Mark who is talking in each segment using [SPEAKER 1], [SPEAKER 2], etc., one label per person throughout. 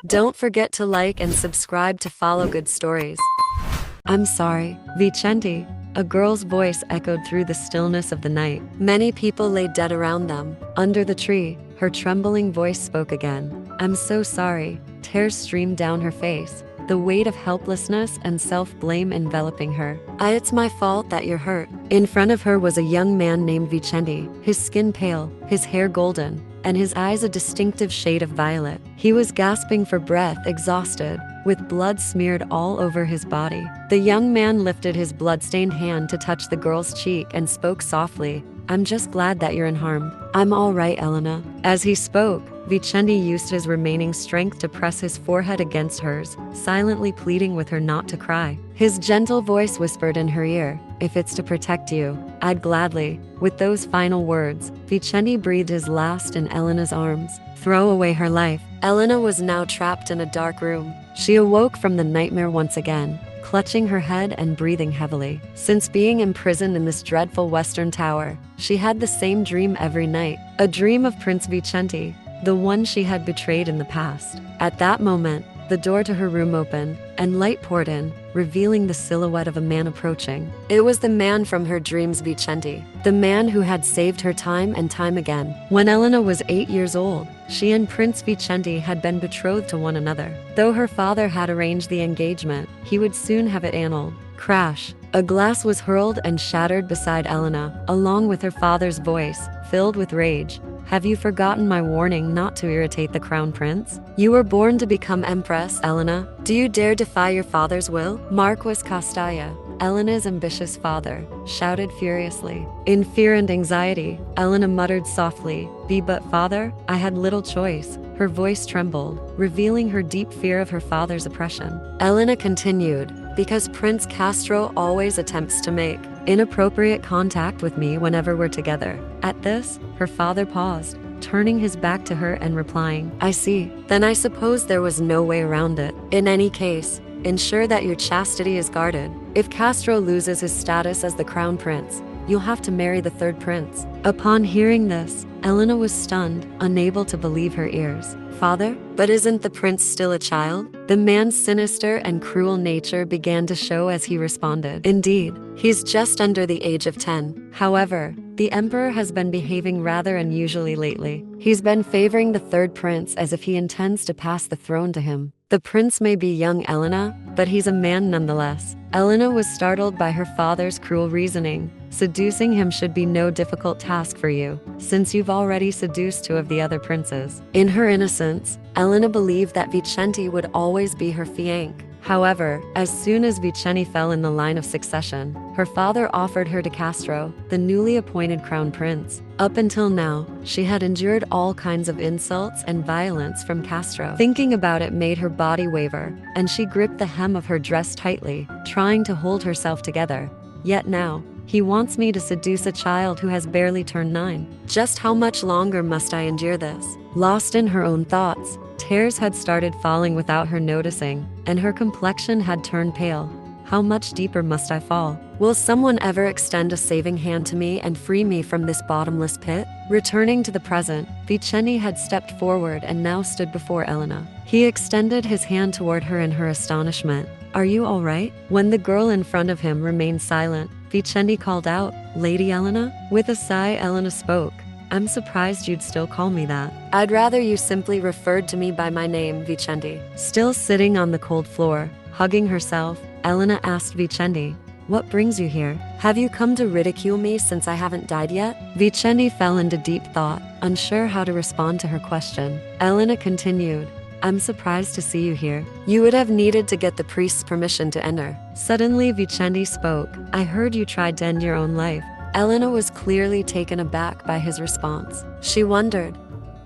[SPEAKER 1] Don't forget to like and subscribe to follow good stories. I'm sorry, Vicente. A girl's voice echoed through the stillness of the night. Many people lay dead around them. Under the tree, her trembling voice spoke again. I'm so sorry. Tears streamed down her face, the weight of helplessness and self-blame enveloping her. It's my fault that you're hurt. In front of her was a young man named Vicente, his skin pale, his hair golden, and his eyes a distinctive shade of violet. He was gasping for breath, exhausted, with blood smeared all over his body. The young man lifted his blood-stained hand to touch the girl's cheek and spoke softly. I'm just glad that you're unharmed. I'm all right, Elena. As he spoke, Vicente used his remaining strength to press his forehead against hers, silently pleading with her not to cry. His gentle voice whispered in her ear, if it's to protect you, I'd gladly. With those final words, Vicente breathed his last in Elena's arms. Throw away her life. Elena was now trapped in a dark room. She awoke from the nightmare once again, clutching her head and breathing heavily. Since being imprisoned in this dreadful western tower, she had the same dream every night, a dream of Prince Vicente, the one she had betrayed in the past. At that moment, the door to her room opened, and light poured in, revealing the silhouette of a man approaching. It was the man from her dreams, Vicente, the man who had saved her time and time again. When Elena was 8 years old, she and Prince Vicente had been betrothed to one another. Though her father had arranged the engagement, he would soon have it annulled. Crash! A glass was hurled and shattered beside Elena, along with her father's voice, filled with rage. Have you forgotten my warning not to irritate the crown prince? You were born to become empress, Elena. Do you dare defy your father's will? Marquis Castalla, Elena's ambitious father, shouted furiously. In fear and anxiety, Elena muttered softly, but father, I had little choice. Her voice trembled, revealing her deep fear of her father's oppression. Elena continued, because Prince Castro always attempts to make inappropriate contact with me whenever we're together. At this, her father paused, turning his back to her and replying, I see. Then I suppose there was no way around it. In any case, ensure that your chastity is guarded. If Castro loses his status as the crown prince, you'll have to marry the third prince. Upon hearing this, Elena was stunned, unable to believe her ears. Father? But isn't the prince still a child? The man's sinister and cruel nature began to show as he responded. Indeed, he's just under the age of 10. However, the emperor has been behaving rather unusually lately. He's been favoring the third prince as if he intends to pass the throne to him. The prince may be young, Elena, but he's a man nonetheless. Elena was startled by her father's cruel reasoning. Seducing him should be no difficult task for you, since you've already seduced 2 of the other princes. In her innocence, Elena believed that Vicente would always be her fiancé. However, as soon as Vicente fell in the line of succession, her father offered her to Castro, the newly appointed crown prince. Up until now, she had endured all kinds of insults and violence from Castro. Thinking about it made her body waver, and she gripped the hem of her dress tightly, trying to hold herself together. Yet now, he wants me to seduce a child who has barely turned 9. Just how much longer must I endure this? Lost in her own thoughts, tears had started falling without her noticing, and her complexion had turned pale. How much deeper must I fall? Will someone ever extend a saving hand to me and free me from this bottomless pit? Returning to the present, Vicente had stepped forward and now stood before Elena. He extended his hand toward her in her astonishment. Are you all right? When the girl in front of him remained silent, Vicente called out, Lady Elena? With a sigh, Elena spoke. I'm surprised you'd still call me that. I'd rather you simply referred to me by my name, Vicente. Still sitting on the cold floor, hugging herself, Elena asked Vicente, what brings you here? Have you come to ridicule me since I haven't died yet? Vicente fell into deep thought, unsure how to respond to her question. Elena continued, I'm surprised to see you here. You would have needed to get the priest's permission to enter. Suddenly, Vicente spoke. I heard you tried to end your own life. Elena was clearly taken aback by his response. She wondered,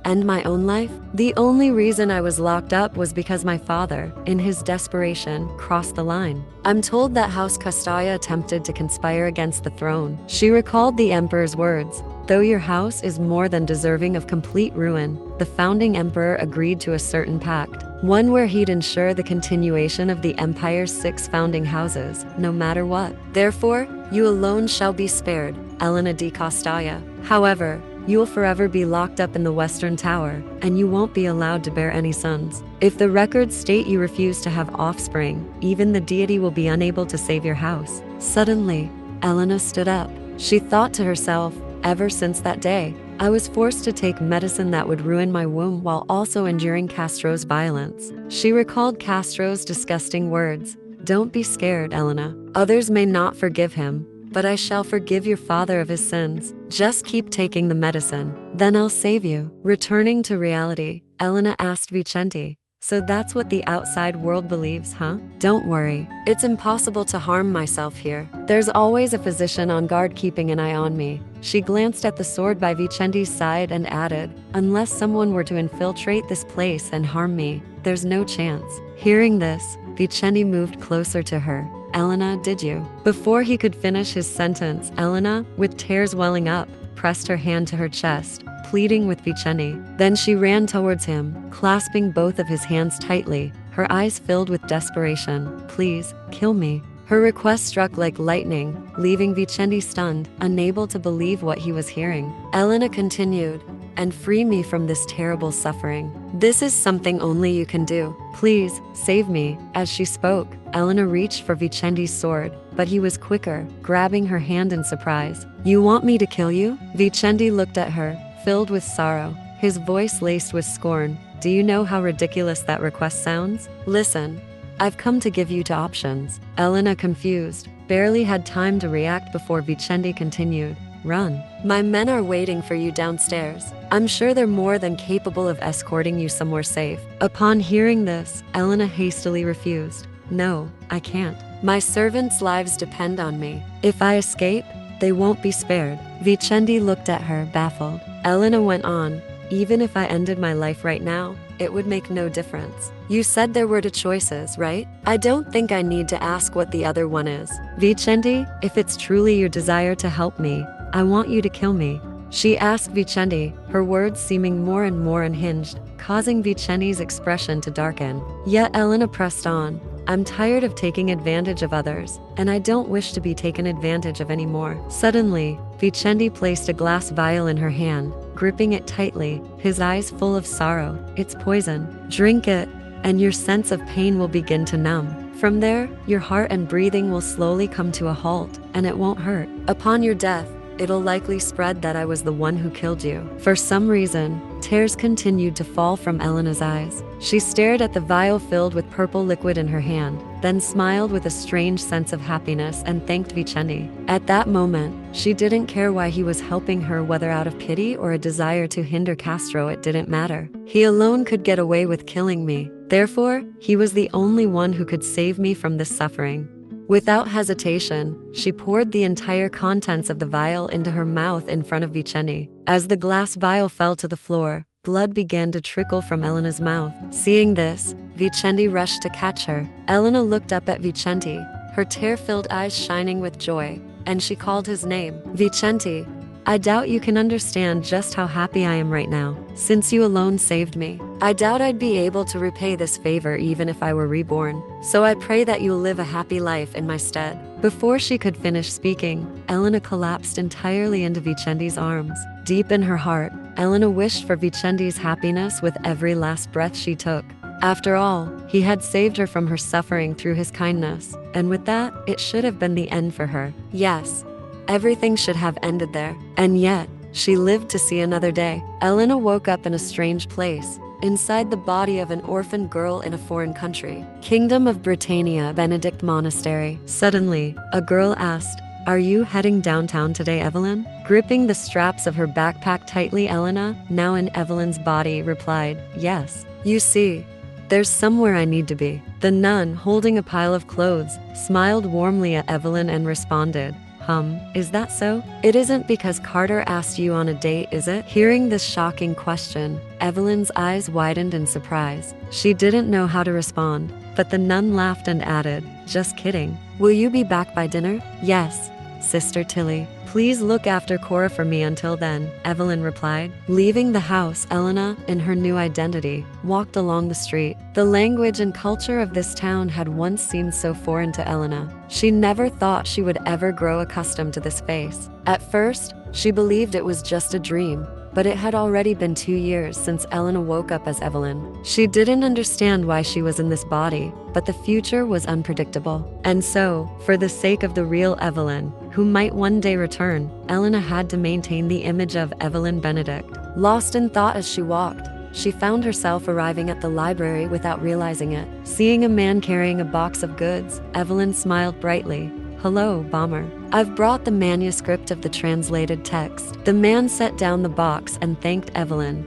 [SPEAKER 1] end my own life? The only reason I was locked up was because my father, in his desperation, crossed the line. I'm told that House Castalla attempted to conspire against the throne. She recalled the emperor's words. Though your house is more than deserving of complete ruin, the founding emperor agreed to a certain pact, one where he'd ensure the continuation of the empire's 6 founding houses, no matter what. Therefore, you alone shall be spared, Elena de Castalla. However, you'll forever be locked up in the Western Tower, and you won't be allowed to bear any sons. If the records state you refuse to have offspring, even the deity will be unable to save your house." Suddenly, Elena stood up. She thought to herself, "Ever since that day, I was forced to take medicine that would ruin my womb while also enduring Castro's violence." She recalled Castro's disgusting words, "Don't be scared, Elena. Others may not forgive him, but I shall forgive your father of his sins. Just keep taking the medicine, then I'll save you." Returning to reality, Elena asked Vicente, "So that's what the outside world believes, huh?" "Don't worry. It's impossible to harm myself here. There's always a physician on guard keeping an eye on me." She glanced at the sword by Vicente's side and added, "Unless someone were to infiltrate this place and harm me, there's no chance." Hearing this, Vicente moved closer to her. "Elena, did you?" Before he could finish his sentence, Elena, with tears welling up, pressed her hand to her chest, pleading with Vicente. Then she ran towards him, clasping both of his hands tightly, her eyes filled with desperation. "Please, kill me." Her request struck like lightning, leaving Vicente stunned, unable to believe what he was hearing. Elena continued, "And free me from this terrible suffering. This is something only you can do. Please, save me." As she spoke, Elena reached for Vicente's sword, but he was quicker, grabbing her hand in surprise. "You want me to kill you?" Vicente looked at her, filled with sorrow, his voice laced with scorn. "Do you know how ridiculous that request sounds? Listen, I've come to give you two options." Elena, confused, barely had time to react before Vicente continued, "Run. My men are waiting for you downstairs. I'm sure they're more than capable of escorting you somewhere safe." Upon hearing this, Elena hastily refused. "No, I can't. My servants' lives depend on me. If I escape, they won't be spared." Vicente looked at her, baffled. Elena went on, "Even if I ended my life right now, it would make no difference. You said there were two choices, right? I don't think I need to ask what the other one is. Vicente, if it's truly your desire to help me, I want you to kill me." She asked Vicente, her words seeming more and more unhinged, causing Vicente's expression to darken. Yet Elena pressed on, "I'm tired of taking advantage of others, and I don't wish to be taken advantage of anymore." Suddenly, Vicente placed a glass vial in her hand, gripping it tightly, his eyes full of sorrow. "It's poison. Drink it, and your sense of pain will begin to numb. From there, your heart and breathing will slowly come to a halt, and it won't hurt. Upon your death, it'll likely spread that I was the one who killed you." For some reason, tears continued to fall from Elena's eyes. She stared at the vial filled with purple liquid in her hand, then smiled with a strange sense of happiness and thanked Vicente. At that moment, she didn't care why he was helping her, whether out of pity or a desire to hinder Castro. It didn't matter. He alone could get away with killing me. Therefore, he was the only one who could save me from this suffering. Without hesitation, she poured the entire contents of the vial into her mouth in front of Vicente. As the glass vial fell to the floor, blood began to trickle from Elena's mouth. Seeing this, Vicente rushed to catch her. Elena looked up at Vicente, her tear-filled eyes shining with joy, and she called his name. "Vicente, I doubt you can understand just how happy I am right now, since you alone saved me. I doubt I'd be able to repay this favor even if I were reborn. So I pray that you'll live a happy life in my stead." Before she could finish speaking, Elena collapsed entirely into Vicente's arms. Deep in her heart, Elena wished for Vicente's happiness with every last breath she took. After all, he had saved her from her suffering through his kindness, and with that, it should have been the end for her. Yes, everything should have ended there. And yet, she lived to see another day. Elena woke up in a strange place, inside the body of an orphan girl in a foreign country. Kingdom of Britannia, Benedict Monastery. Suddenly, a girl asked, "Are you heading downtown today, Evelyn?" Gripping the straps of her backpack tightly, Elena, now in Evelyn's body, replied, "Yes. You see, there's somewhere I need to be." The nun, holding a pile of clothes, smiled warmly at Evelyn and responded, Is that so? It isn't because Carter asked you on a date, is it?" Hearing this shocking question, Evelyn's eyes widened in surprise. She didn't know how to respond, but the nun laughed and added, "Just kidding. Will you be back by dinner?" "Yes, Sister Tilly. Please look after Cora for me until then, Evelyn replied. Leaving the house, Elena, in her new identity, walked along the street. The language and culture of this town had once seemed so foreign to Elena. She never thought she would ever grow accustomed to this face. At first, she believed it was just a dream, but it had already been 2 years since Elena woke up as Evelyn. She didn't understand why she was in this body, but the future was unpredictable. And so, for the sake of the real Evelyn, who might one day return, Elena had to maintain the image of Evelyn Benedict. Lost in thought as she walked, she found herself arriving at the library without realizing it. Seeing a man carrying a box of goods, Evelyn smiled brightly. Hello, Bomber. I've brought the manuscript of the translated text. The man set down the box and thanked Evelyn.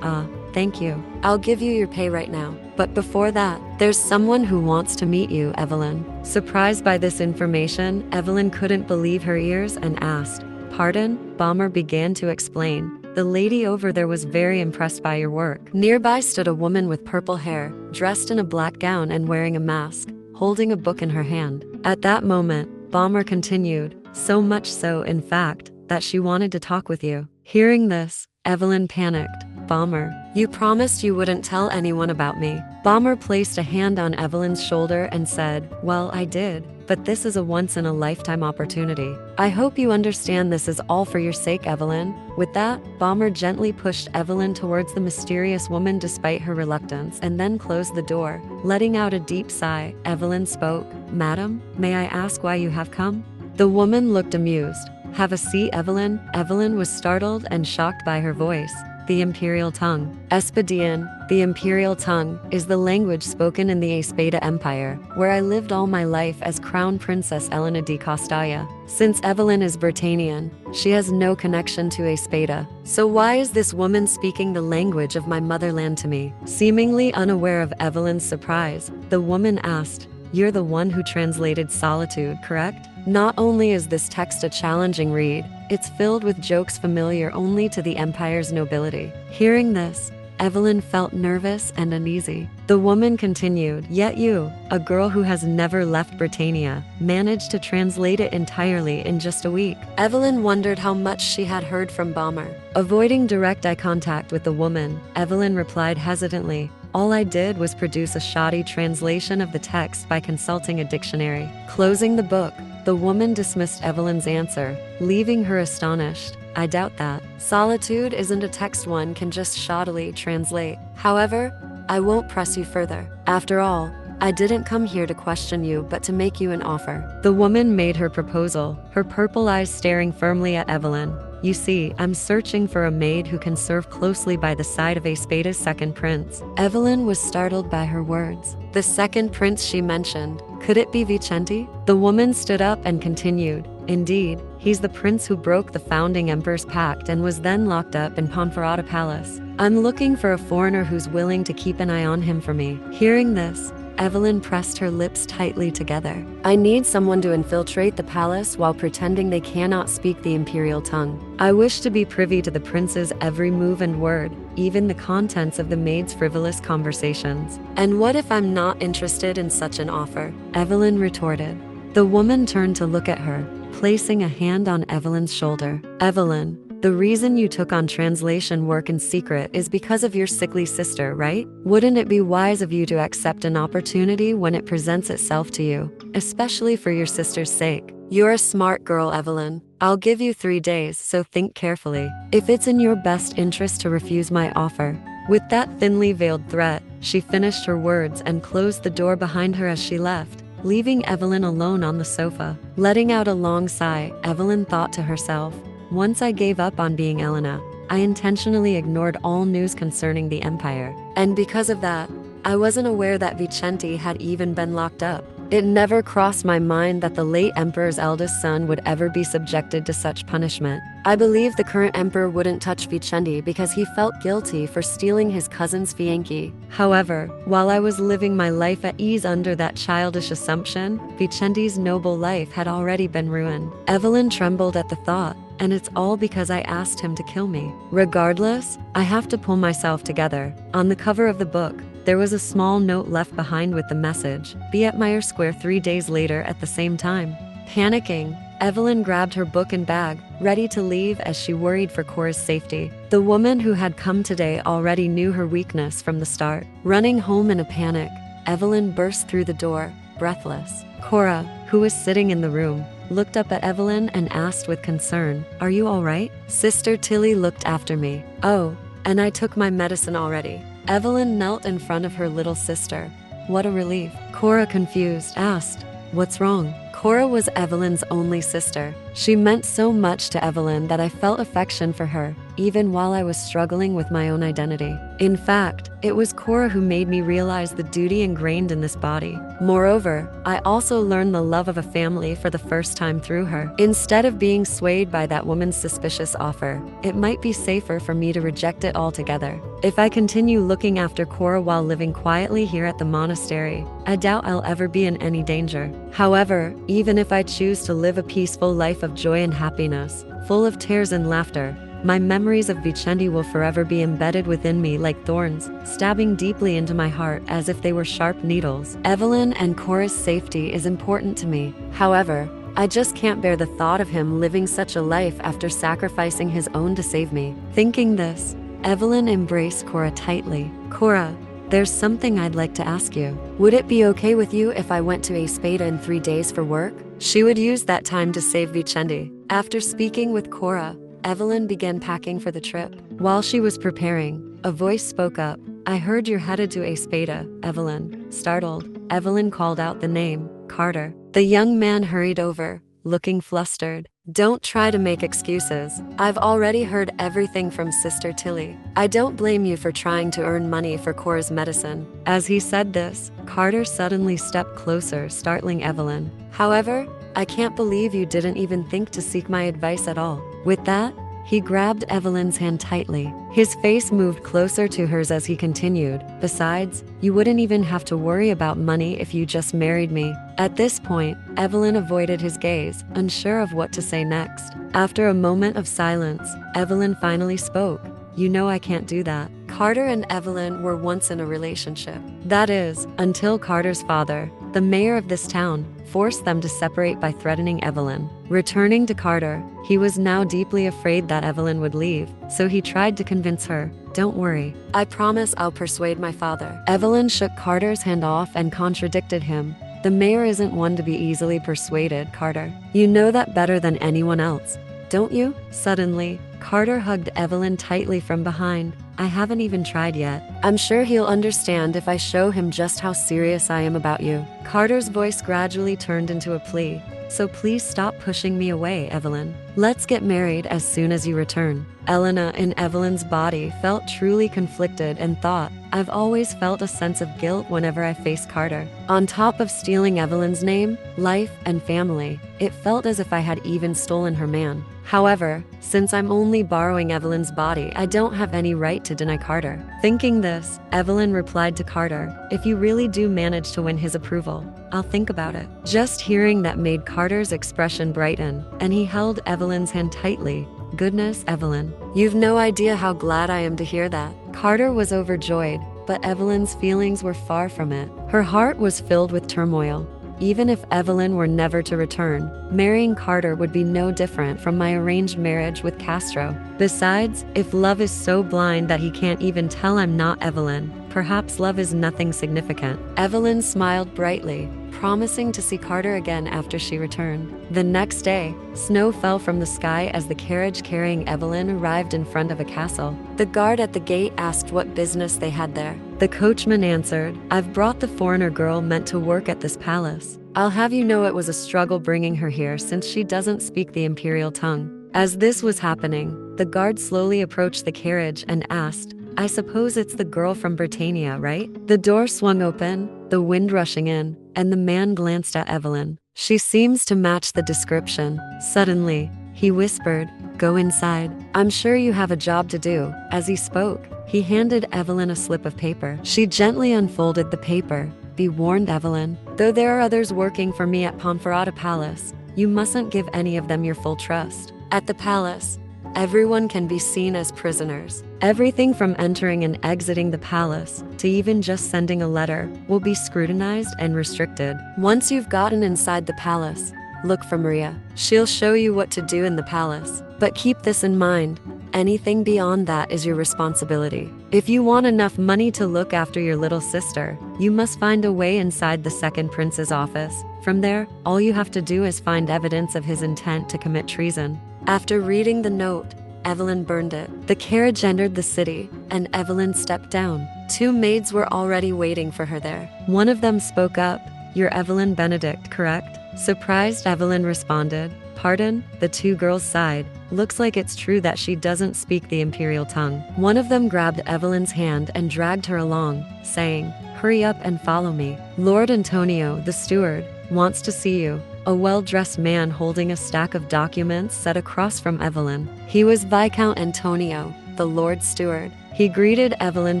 [SPEAKER 1] Thank you. I'll give you your pay right now. But before that, there's someone who wants to meet you, Evelyn. Surprised by this information, Evelyn couldn't believe her ears and asked, Pardon? Bomber began to explain. The lady over there was very impressed by your work. Nearby stood a woman with purple hair, dressed in a black gown and wearing a mask, holding a book in her hand. At that moment, Bomber continued, so much so, in fact, that she wanted to talk with you. Hearing this, Evelyn panicked. Bomber, you promised you wouldn't tell anyone about me. Bomber placed a hand on Evelyn's shoulder and said, Well, I did, but this is a once-in-a-lifetime opportunity. I hope you understand this is all for your sake, Evelyn. With that, Bomber gently pushed Evelyn towards the mysterious woman despite her reluctance and then closed the door. Letting out a deep sigh, Evelyn spoke, Madam, may I ask why you have come? The woman looked amused. Have a seat, Evelyn. Evelyn was startled and shocked by her voice. The Imperial Tongue. Espadian, the Imperial Tongue, is the language spoken in the Espada Empire, where I lived all my life as Crown Princess Elena de Castalla. Since Evelyn is Britannian, she has no connection to Espada. So why is this woman speaking the language of my motherland to me? Seemingly unaware of Evelyn's surprise, the woman asked, You're the one who translated Solitude, correct? Not only is this text a challenging read, it's filled with jokes familiar only to the Empire's nobility. Hearing this, Evelyn felt nervous and uneasy. The woman continued, Yet you, a girl who has never left Britannia, managed to translate it entirely in just a week. Evelyn wondered how much she had heard from Bomber. Avoiding direct eye contact with the woman, Evelyn replied hesitantly, All I did was produce a shoddy translation of the text by consulting a dictionary. Closing the book, the woman dismissed Evelyn's answer, leaving her astonished. I doubt that. Solitude isn't a text one can just shoddily translate. However, I won't press you further. After all, I didn't come here to question you but to make you an offer. The woman made her proposal, her purple eyes staring firmly at Evelyn. You see, I'm searching for a maid who can serve closely by the side of Espada's second prince. Evelyn was startled by her words. The second prince she mentioned. Could it be Vicente? The woman stood up and continued. Indeed, he's the prince who broke the founding emperor's pact and was then locked up in Ponferrada Palace. I'm looking for a foreigner who's willing to keep an eye on him for me. Hearing this, Evelyn pressed her lips tightly together. I need someone to infiltrate the palace while pretending they cannot speak the imperial tongue. I wish to be privy to the prince's every move and word, even the contents of the maid's frivolous conversations. And what if I'm not interested in such an offer? Evelyn retorted. The woman turned to look at her, placing a hand on Evelyn's shoulder. Evelyn, the reason you took on translation work in secret is because of your sickly sister, right? Wouldn't it be wise of you to accept an opportunity when it presents itself to you, especially for your sister's sake? You're a smart girl, Evelyn. I'll give you 3 days, so think carefully. If it's in your best interest to refuse my offer. With that thinly veiled threat, she finished her words and closed the door behind her as she left, leaving Evelyn alone on the sofa. Letting out a long sigh, Evelyn thought to herself, once I gave up on being Elena, I intentionally ignored all news concerning the Empire. And because of that, I wasn't aware that Vicente had even been locked up. It never crossed my mind that the late emperor's eldest son would ever be subjected to such punishment. I believe the current emperor wouldn't touch Vicente because he felt guilty for stealing his cousin's fiancé. However, while I was living my life at ease under that childish assumption, Vicente's noble life had already been ruined. Evelyn trembled at the thought. And it's all because I asked him to kill me. Regardless, I have to pull myself together. On the cover of the book, there was a small note left behind with the message, be at Meyer Square 3 days later at the same time. Panicking, Evelyn grabbed her book and bag, ready to leave as she worried for Cora's safety. The woman who had come today already knew her weakness from the start. Running home in a panic, Evelyn burst through the door, breathless. Cora, who was sitting in the room, looked up at Evelyn and asked with concern, "Are you all right?" Sister Tilly looked after me. "Oh, and I took my medicine already." Evelyn knelt in front of her little sister. What a relief. Cora, confused, asked, "What's wrong?" Cora was Evelyn's only sister. She meant so much to Evelyn that I felt affection for her, even while I was struggling with my own identity. In fact, it was Cora who made me realize the duty ingrained in this body. Moreover, I also learned the love of a family for the first time through her. Instead of being swayed by that woman's suspicious offer, it might be safer for me to reject it altogether. If I continue looking after Cora while living quietly here at the monastery, I doubt I'll ever be in any danger. However, even if I choose to live a peaceful life of joy and happiness, full of tears and laughter, my memories of Vicente will forever be embedded within me like thorns, stabbing deeply into my heart as if they were sharp needles. Evelyn and Cora's safety is important to me. However, I just can't bear the thought of him living such a life after sacrificing his own to save me. Thinking this, Evelyn embraced Cora tightly. "Cora, there's something I'd like to ask you. Would it be okay with you if I went to Espada in 3 days for work?" She would use that time to save Vicente. After speaking with Cora, Evelyn began packing for the trip. While she was preparing, a voice spoke up. "I heard you're headed to Espada, Evelyn." Startled, Evelyn called out the name, "Carter." The young man hurried over, looking flustered. "Don't try to make excuses. I've already heard everything from Sister Tilly. I don't blame you for trying to earn money for Cora's medicine." As he said this, Carter suddenly stepped closer, startling Evelyn. "However, I can't believe you didn't even think to seek my advice at all." With that, he grabbed Evelyn's hand tightly. His face moved closer to hers as he continued, "Besides, you wouldn't even have to worry about money if you just married me." At this point, Evelyn avoided his gaze, unsure of what to say next. After a moment of silence, Evelyn finally spoke. "You know I can't do that." Carter and Evelyn were once in a relationship. That is, until Carter's father, the mayor of this town, forced them to separate by threatening Evelyn. Returning to Carter, he was now deeply afraid that Evelyn would leave, so he tried to convince her, "Don't worry. I promise I'll persuade my father." Evelyn shook Carter's hand off and contradicted him. "The mayor isn't one to be easily persuaded, Carter. You know that better than anyone else, don't you?" Suddenly, Carter hugged Evelyn tightly from behind. "I haven't even tried yet. I'm sure he'll understand if I show him just how serious I am about you." Carter's voice gradually turned into a plea. "So please stop pushing me away, Evelyn. Let's get married as soon as you return." Elena in Evelyn's body felt truly conflicted and thought, "I've always felt a sense of guilt whenever I face Carter. On top of stealing Evelyn's name, life, and family, it felt as if I had even stolen her man. However, since I'm only borrowing Evelyn's body, I don't have any right to deny Carter." Thinking this, Evelyn replied to Carter, "If you really do manage to win his approval, I'll think about it." Just hearing that made Carter's expression brighten, and he held Evelyn's hand tightly. "Goodness, Evelyn. You've no idea how glad I am to hear that." Carter was overjoyed, but Evelyn's feelings were far from it. Her heart was filled with turmoil. Even if Evelyn were never to return, marrying Carter would be no different from my arranged marriage with Castro. Besides, if love is so blind that he can't even tell I'm not Evelyn, perhaps love is nothing significant. Evelyn smiled brightly, promising to see Carter again after she returned. The next day, snow fell from the sky as the carriage carrying Evelyn arrived in front of a castle. The guard at the gate asked what business they had there. The coachman answered, "I've brought the foreigner girl meant to work at this palace. I'll have you know it was a struggle bringing her here since she doesn't speak the imperial tongue." As this was happening, the guard slowly approached the carriage and asked, "I suppose it's the girl from Britannia, right?" The door swung open, the wind rushing in, and the man glanced at Evelyn. "She seems to match the description." Suddenly, he whispered, "Go inside. I'm sure you have a job to do." As he spoke, he handed Evelyn a slip of paper. She gently unfolded the paper. "Be warned, Evelyn. Though there are others working for me at Ponferrada Palace, you mustn't give any of them your full trust. At the palace, everyone can be seen as prisoners. Everything from entering and exiting the palace to even just sending a letter will be scrutinized and restricted. Once you've gotten inside the palace, look for Maria. She'll show you what to do in the palace. But keep this in mind. Anything beyond that is your responsibility. If you want enough money to look after your little sister, you must find a way inside the second prince's office. From there, all you have to do is find evidence of his intent to commit treason. After reading the note, Evelyn burned it. The carriage entered the city, and Evelyn stepped down. 2 maids were already waiting for her there. One of them spoke up. "You're Evelyn Benedict, correct?" Surprised, Evelyn responded. "Pardon?" The 2 girls sighed. Looks like it's true that she doesn't speak the imperial tongue. One of them grabbed Evelyn's hand and dragged her along, saying, "Hurry up and follow me. Lord Antonio, the steward, wants to see you." A well-dressed man holding a stack of documents sat across from Evelyn. He was Viscount Antonio, the Lord Steward. He greeted Evelyn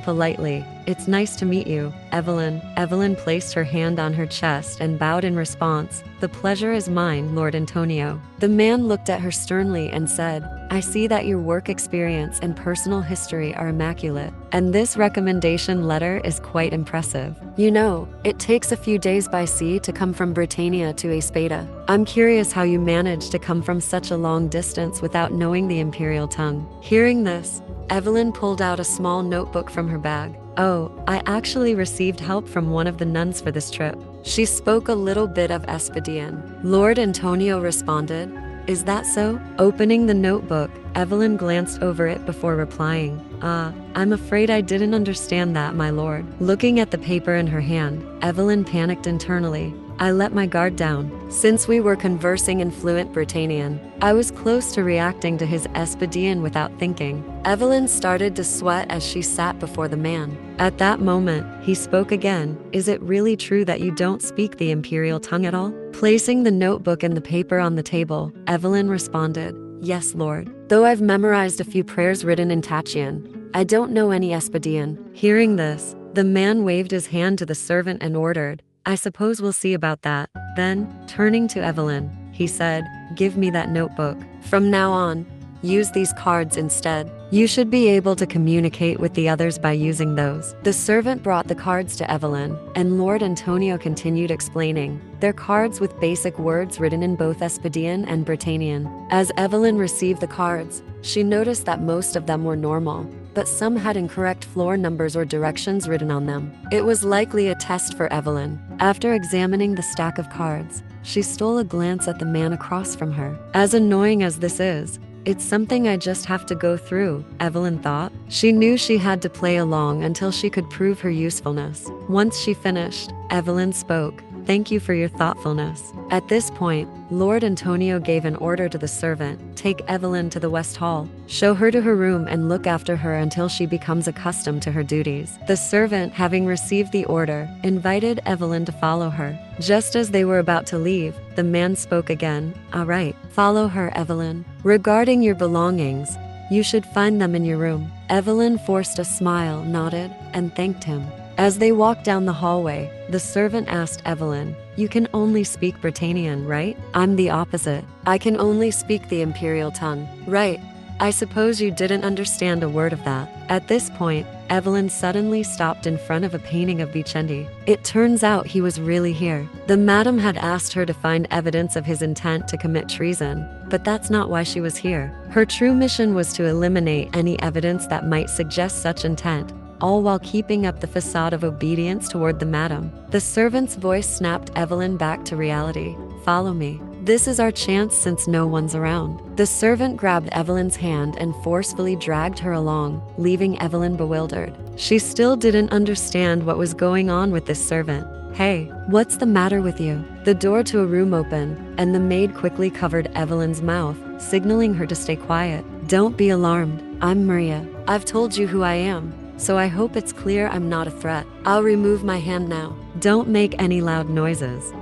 [SPEAKER 1] politely. "It's nice to meet you, Evelyn." Evelyn placed her hand on her chest and bowed in response. "The pleasure is mine, Lord Antonio." The man looked at her sternly and said, "I see that your work experience and personal history are immaculate, and this recommendation letter is quite impressive. You know, it takes a few days by sea to come from Britannia to Espada. I'm curious how you managed to come from such a long distance without knowing the imperial tongue." Hearing this, Evelyn pulled out a small notebook from her bag. "Oh, I actually received help from one of the nuns for this trip." She spoke a little bit of Espadian. Lord Antonio responded, "Is that so?" Opening the notebook, Evelyn glanced over it before replying, I'm afraid I didn't understand that, my lord." Looking at the paper in her hand, Evelyn panicked internally. "I let my guard down. Since we were conversing in fluent Britannian, I was close to reacting to his Espadian without thinking." Evelyn started to sweat as she sat before the man. At that moment, he spoke again. "Is it really true that you don't speak the imperial tongue at all?" Placing the notebook and the paper on the table, Evelyn responded, "Yes, lord. Though I've memorized a few prayers written in Tachian, I don't know any Espadian." Hearing this, the man waved his hand to the servant and ordered, "I suppose we'll see about that." Then, turning to Evelyn, he said, "Give me that notebook. From now on, use these cards instead. You should be able to communicate with the others by using those." The servant brought the cards to Evelyn, and Lord Antonio continued explaining. They're cards with basic words written in both Espadian and Britannian. As Evelyn received the cards, she noticed that most of them were normal, but some had incorrect floor numbers or directions written on them. It was likely a test for Evelyn. After examining the stack of cards, she stole a glance at the man across from her. As annoying as this is, it's something I just have to go through, Evelyn thought. She knew she had to play along until she could prove her usefulness. Once she finished, Evelyn spoke. "Thank you for your thoughtfulness." At this point, Lord Antonio gave an order to the servant. "Take Evelyn to the West Hall. Show her to her room and look after her until she becomes accustomed to her duties." The servant, having received the order, invited Evelyn to follow her. Just as they were about to leave, the man spoke again. "All right, follow her, Evelyn. Regarding your belongings, you should find them in your room." Evelyn forced a smile, nodded, and thanked him. As they walked down the hallway, the servant asked Evelyn, "You can only speak Britannian, right?" "I'm the opposite. I can only speak the imperial tongue." "Right. I suppose you didn't understand a word of that." At this point, Evelyn suddenly stopped in front of a painting of Vicente. It turns out he was really here. The madam had asked her to find evidence of his intent to commit treason, but that's not why she was here. Her true mission was to eliminate any evidence that might suggest such intent, all while keeping up the facade of obedience toward the madam. The servant's voice snapped Evelyn back to reality. "Follow me. This is our chance since no one's around." The servant grabbed Evelyn's hand and forcefully dragged her along, leaving Evelyn bewildered. She still didn't understand what was going on with this servant. "Hey, what's the matter with you?" The door to a room opened, and the maid quickly covered Evelyn's mouth, signaling her to stay quiet. "Don't be alarmed. I'm Maria. I've told you who I am, so I hope it's clear I'm not a threat. I'll remove my hand now. Don't make any loud noises."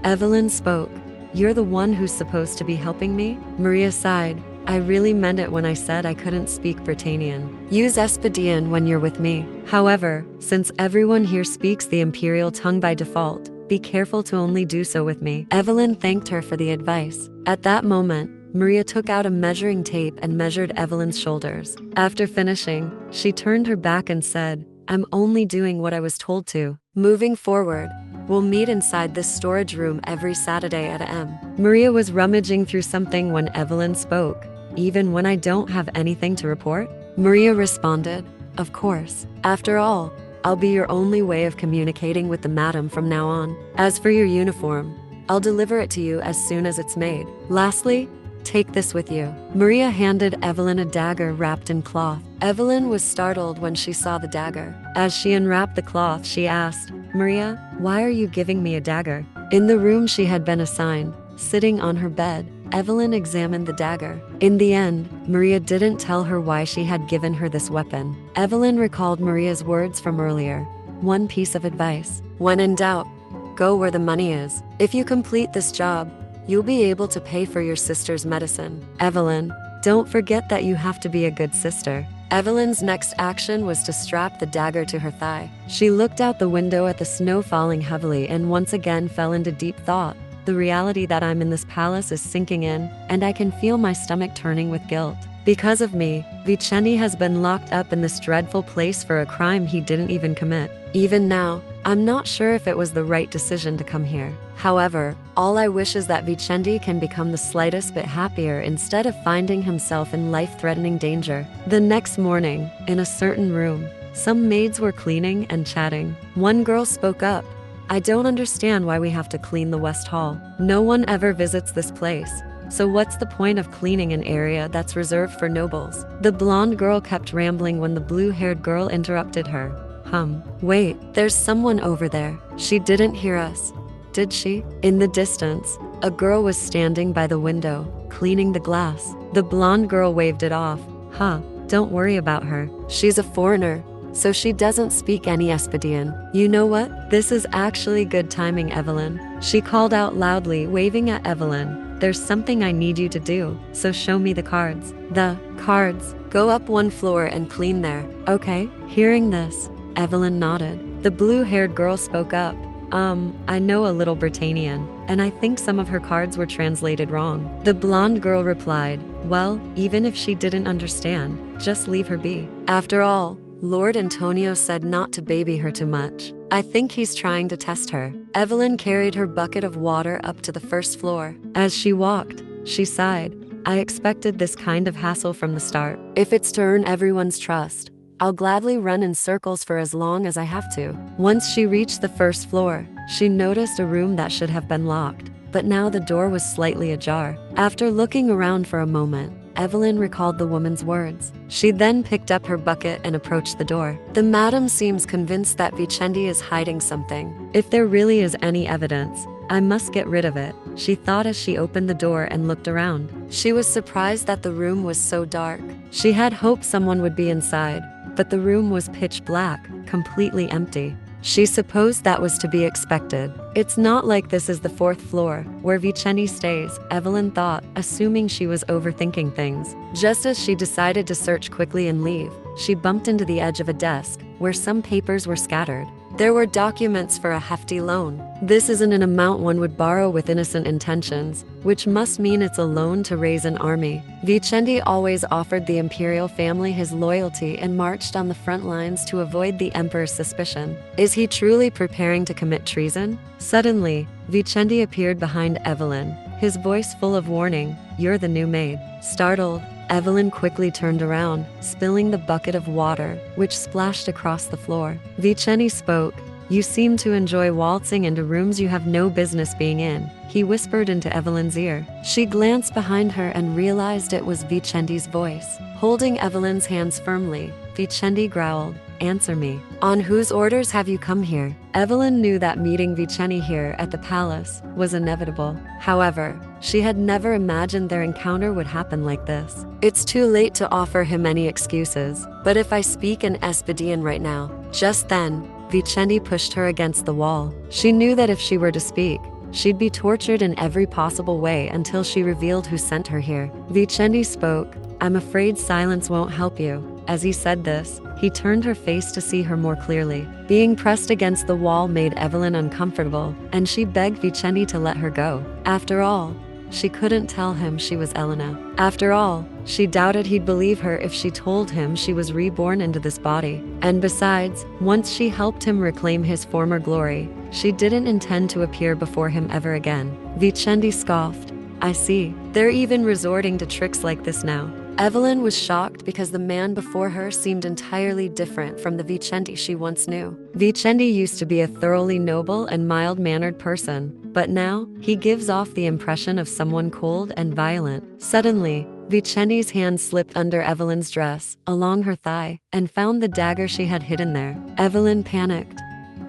[SPEAKER 1] Evelyn spoke. "You're the one who's supposed to be helping me?" Maria sighed. "I really meant it when I said I couldn't speak Britannian. Use Espadian when you're with me. However, since everyone here speaks the imperial tongue by default, be careful to only do so with me." Evelyn thanked her for the advice. At that moment, Maria took out a measuring tape and measured Evelyn's shoulders. After finishing, she turned her back and said, "I'm only doing what I was told to." Moving forward, We'll meet inside this storage room every Saturday at AM. Maria was rummaging through something when Evelyn spoke. Even when I don't have anything to report? Maria responded, of course. After all, I'll be your only way of communicating with the madam from now on. As for your uniform, I'll deliver it to you as soon as it's made. Lastly, take this with you. Maria handed Evelyn a dagger wrapped in cloth. Evelyn was startled when she saw the dagger. As she unwrapped the cloth, she asked, Maria, why are you giving me a dagger? In the room she had been assigned, sitting on her bed, Evelyn examined the dagger. In the end, Maria didn't tell her why she had given her this weapon. Evelyn recalled Maria's words from earlier. One piece of advice. When in doubt, go where the money is. If you complete this job, you'll be able to pay for your sister's medicine. Evelyn, don't forget that you have to be a good sister. Evelyn's next action was to strap the dagger to her thigh. She looked out the window at the snow falling heavily and once again fell into deep thought. The reality that I'm in this palace is sinking in, and I can feel my stomach turning with guilt. Because of me, Vicente has been locked up in this dreadful place for a crime he didn't even commit. Even now, I'm not sure if it was the right decision to come here. However, all I wish is that Vicente can become the slightest bit happier instead of finding himself in life-threatening danger. The next morning, in a certain room, some maids were cleaning and chatting. One girl spoke up. I don't understand why we have to clean the West Hall. No one ever visits this place. So what's the point of cleaning an area that's reserved for nobles? The blonde girl kept rambling when the blue-haired girl interrupted her. Wait, there's someone over there. She didn't hear us, did she? In the distance, a girl was standing by the window, cleaning the glass. The blonde girl waved it off. Don't worry about her. She's a foreigner, so she doesn't speak any Espadian. You know what? This is actually good timing, Evelyn. She called out loudly, waving at Evelyn. There's something I need you to do, so show me the cards. The cards. Go up one floor and clean there. Okay. Hearing this, Evelyn nodded. The blue-haired girl spoke up. I know a little Britannian, and I think some of her cards were translated wrong. The blonde girl replied, well, even if she didn't understand, just leave her be. After all, Lord Antonio said not to baby her too much. I think he's trying to test her. Evelyn carried her bucket of water up to the first floor. As she walked, she sighed. I expected this kind of hassle from the start. If it's to earn everyone's trust, I'll gladly run in circles for as long as I have to. Once she reached the first floor, she noticed a room that should have been locked, but now the door was slightly ajar. After looking around for a moment, Evelyn recalled the woman's words. She then picked up her bucket and approached the door. The madam seems convinced that Vicente is hiding something. If there really is any evidence, I must get rid of it, she thought as she opened the door and looked around. She was surprised that the room was so dark. She had hoped someone would be inside, but the room was pitch black, completely empty. She supposed that was to be expected. It's not like this is the fourth floor, where Vicente stays, Evelyn thought, assuming she was overthinking things. Just as she decided to search quickly and leave, she bumped into the edge of a desk, where some papers were scattered. There were documents for a hefty loan. This isn't an amount one would borrow with innocent intentions, which must mean it's a loan to raise an army. Vicente always offered the imperial family his loyalty and marched on the front lines to avoid the emperor's suspicion. Is he truly preparing to commit treason? Suddenly, Vicente appeared behind Evelyn, his voice full of warning. You're the new maid. Startled, Evelyn quickly turned around, spilling the bucket of water, which splashed across the floor. Vicente spoke. You seem to enjoy waltzing into rooms you have no business being in, he whispered into Evelyn's ear. She glanced behind her and realized it was Vicente's voice. Holding Evelyn's hands firmly, Vicente growled, Answer me. On whose orders have you come here? Evelyn knew that meeting Vicente here at the palace was inevitable. However, she had never imagined their encounter would happen like this. It's too late to offer him any excuses, but if I speak in Espadian right now. Just then, Vicente pushed her against the wall. She knew that if she were to speak, she'd be tortured in every possible way until she revealed who sent her here. Vicente spoke. I'm afraid silence won't help you. As he said this, he turned her face to see her more clearly. Being pressed against the wall made Evelyn uncomfortable, and she begged Vicente to let her go. After all, she couldn't tell him she was Elena. After all, she doubted he'd believe her if she told him she was reborn into this body. And besides, once she helped him reclaim his former glory, She didn't intend to appear before him ever again. Vicente scoffed. I see. They're even resorting to tricks like this now. Evelyn was shocked because the man before her seemed entirely different from the Vicente she once knew. Vicente used to be a thoroughly noble and mild-mannered person, but now he gives off the impression of someone cold and violent. Suddenly, Vicente's hand slipped under Evelyn's dress, along her thigh, and found the dagger she had hidden there. Evelyn panicked.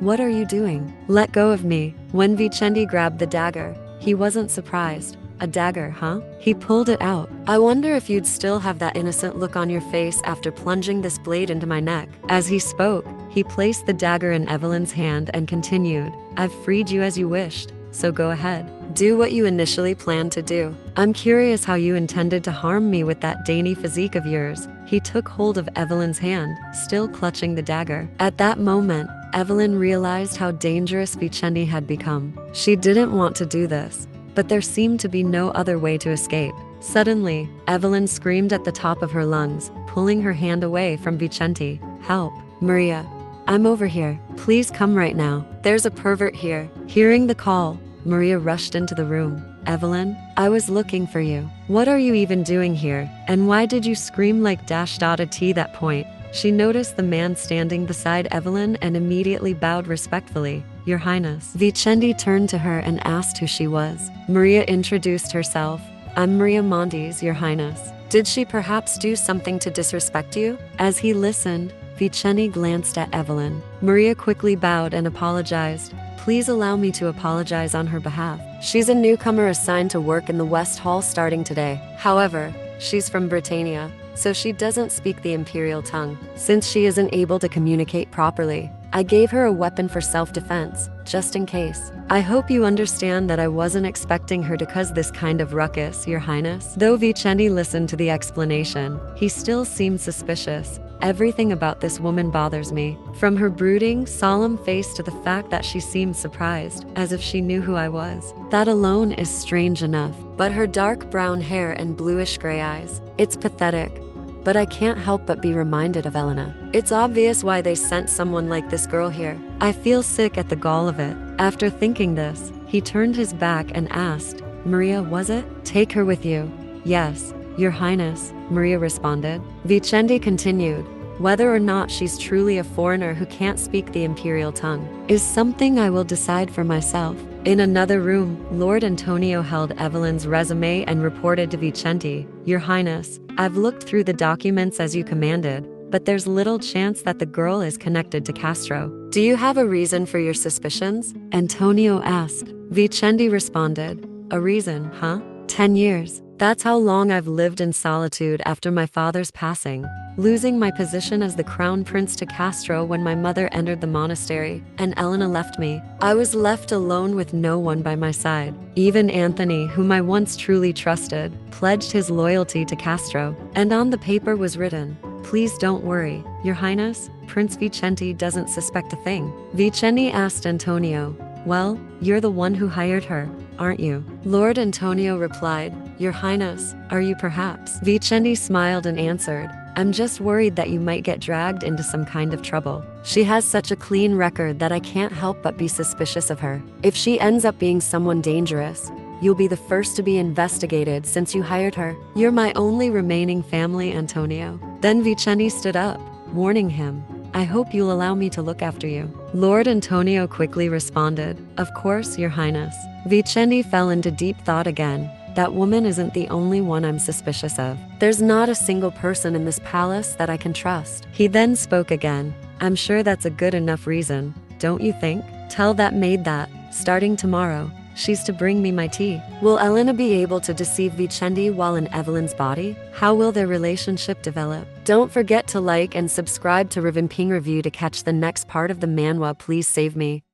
[SPEAKER 1] What are you doing? Let go of me. When Vicente grabbed the dagger, he wasn't surprised. A dagger, huh? He pulled it out. I wonder if you'd still have that innocent look on your face after plunging this blade into my neck. As he spoke, he placed the dagger in Evelyn's hand and continued, I've freed you as you wished, so go ahead. Do what you initially planned to do. I'm curious how you intended to harm me with that dainty physique of yours. He took hold of Evelyn's hand, still clutching the dagger. At that moment, Evelyn realized how dangerous Vicente had become. She didn't want to do this, but there seemed to be no other way to escape. Suddenly, Evelyn screamed at the top of her lungs, pulling her hand away from Vicente. Help, Maria. I'm over here. Please come right now. There's a pervert here. Hearing the call, Maria rushed into the room. Evelyn, I was looking for you. What are you even doing here? And why did you scream like -T that point? She noticed the man standing beside Evelyn and immediately bowed respectfully. Your Highness. Vicente turned to her and asked who she was. Maria introduced herself. I'm Maria Montes, Your Highness. Did she perhaps do something to disrespect you? As he listened, Vicente glanced at Evelyn. Maria quickly bowed and apologized. Please allow me to apologize on her behalf. She's a newcomer assigned to work in the West Hall starting today. However, she's from Britannia, so she doesn't speak the imperial tongue. Since she isn't able to communicate properly, I gave her a weapon for self-defense, just in case. I hope you understand that I wasn't expecting her to cause this kind of ruckus, Your Highness. Though Vicente listened to the explanation, he still seemed suspicious. Everything about this woman bothers me, from her brooding, solemn face to the fact that she seemed surprised, as if she knew who I was. That alone is strange enough. But her dark brown hair and bluish gray eyes, it's pathetic. But I can't help but be reminded of Elena. It's obvious why they sent someone like this girl here. I feel sick at the gall of it. After thinking this, he turned his back and asked, Maria, was it? Take her with you. Yes, Your Highness, Maria responded. Vicente continued, whether or not she's truly a foreigner who can't speak the imperial tongue is something I will decide for myself. In another room, Lord Antonio held Evelyn's resume and reported to Vicente, Your Highness, I've looked through the documents as you commanded, but there's little chance that the girl is connected to Castro. Do you have a reason for your suspicions? Antonio asked. Vicente responded, a reason, huh? 10 years. That's how long I've lived in solitude after my father's passing, losing my position as the crown prince to Castro when my mother entered the monastery, and Elena left me. I was left alone with no one by my side. Even Anthony, whom I once truly trusted, pledged his loyalty to Castro, and on the paper was written, Please don't worry, Your Highness, Prince Vicente doesn't suspect a thing. Vicente asked Antonio, well, you're the one who hired her, aren't you? Lord Antonio replied, Your Highness, are you perhaps? Vicente smiled and answered, I'm just worried that you might get dragged into some kind of trouble. She has such a clean record that I can't help but be suspicious of her. If she ends up being someone dangerous, you'll be the first to be investigated since you hired her. You're my only remaining family, Antonio. Then Vicente stood up, warning him, I hope you'll allow me to look after you. Lord Antonio quickly responded, Of course, Your Highness. Vicente fell into deep thought again. That woman isn't the only one I'm suspicious of. There's not a single person in this palace that I can trust. He then spoke again. I'm sure that's a good enough reason, don't you think? Tell that maid that, starting tomorrow, she's to bring me my tea. Will Elena be able to deceive Vicente while in Evelyn's body? How will their relationship develop? Don't forget to like and subscribe to Rebirth Review to catch the next part of the manhwa. Please save me.